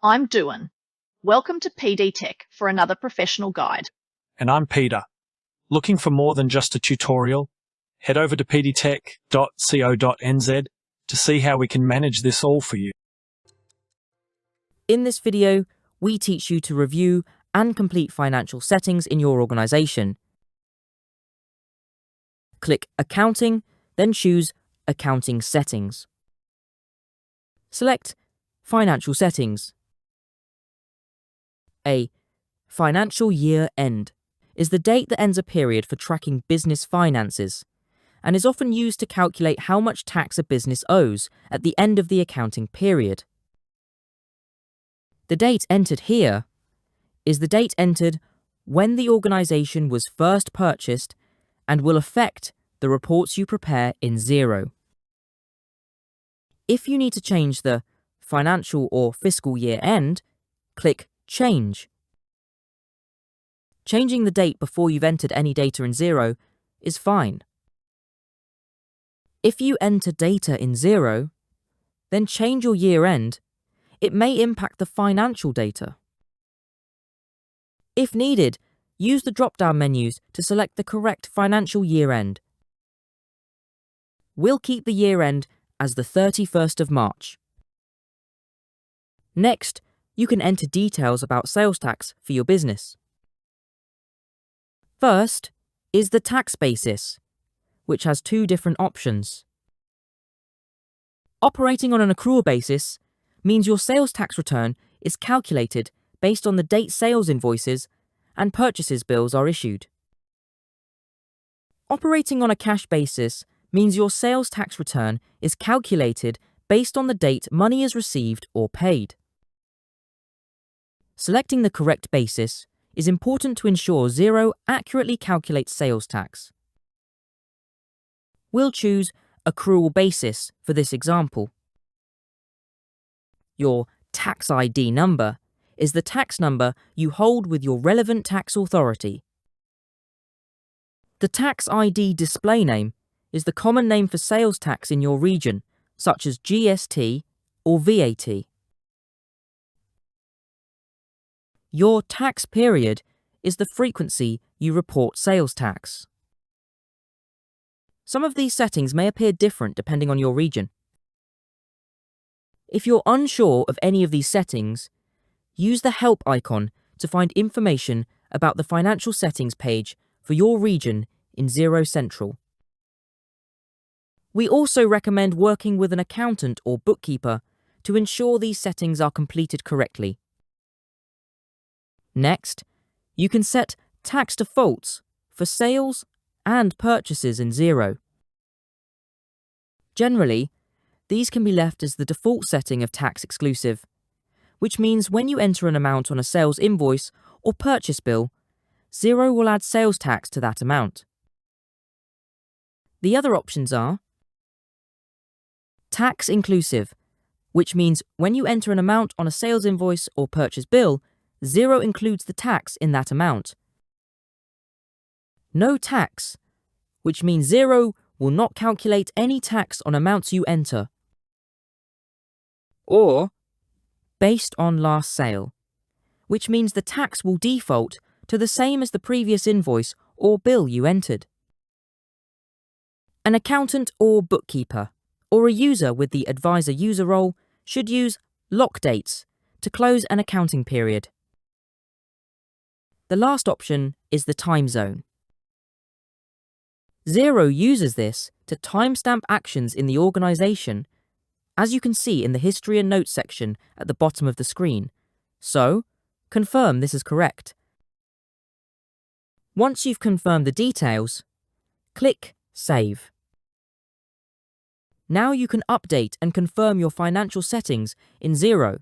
I'm Duan. Welcome to PD Tech for another professional guide. And I'm Peter. Looking for more than just a tutorial? Head over to pdtech.co.nz to see how we can manage this all for you. In this video, we teach you to review and complete financial settings in your organisation. Click Accounting, then choose Accounting Settings. Select Financial Settings. A financial year end is the date that ends a period for tracking business finances and is often used to calculate how much tax a business owes at the end of the accounting period. The date entered here is the date entered when the organisation was first purchased and will affect the reports you prepare in Xero. If you need to change the financial or fiscal year end, click Change. Changing the date before you've entered any data in Xero is fine. If you enter data in Xero, then change your year end, it may impact the financial data. If needed, use the drop-down menus to select the correct financial year end. We'll keep the year end as the 31st of March. Next, you can enter details about sales tax for your business. First is the tax basis, which has two different options. Operating on an accrual basis means your sales tax return is calculated based on the date sales invoices and purchases bills are issued. Operating on a cash basis means your sales tax return is calculated based on the date money is received or paid. Selecting the correct basis is important to ensure Xero accurately calculates sales tax. We'll choose accrual basis for this example. Your tax ID number is the tax number you hold with your relevant tax authority. The tax ID display name is the common name for sales tax in your region, such as GST or VAT. Your tax period is the frequency you report sales tax. Some of these settings may appear different depending on your region. If you're unsure of any of these settings, use the Help icon to find information about the financial settings page for your region in Xero Central. We also recommend working with an accountant or bookkeeper to ensure these settings are completed correctly. Next, you can set tax defaults for sales and purchases in Xero. Generally, these can be left as the default setting of tax exclusive, which means when you enter an amount on a sales invoice or purchase bill, Xero will add sales tax to that amount. The other options are tax inclusive, which means when you enter an amount on a sales invoice or purchase bill, Xero includes the tax in that amount. No tax, which means Xero will not calculate any tax on amounts you enter. Or based on last sale, which means the tax will default to the same as the previous invoice or bill you entered. An accountant or bookkeeper, or a user with the advisor-user role, should use lock dates to close an accounting period. The last option is the time zone. Xero uses this to timestamp actions in the organisation, as you can see in the History and Notes section at the bottom of the screen, so confirm this is correct. Once you've confirmed the details, click Save. Now you can update and confirm your financial settings in Xero.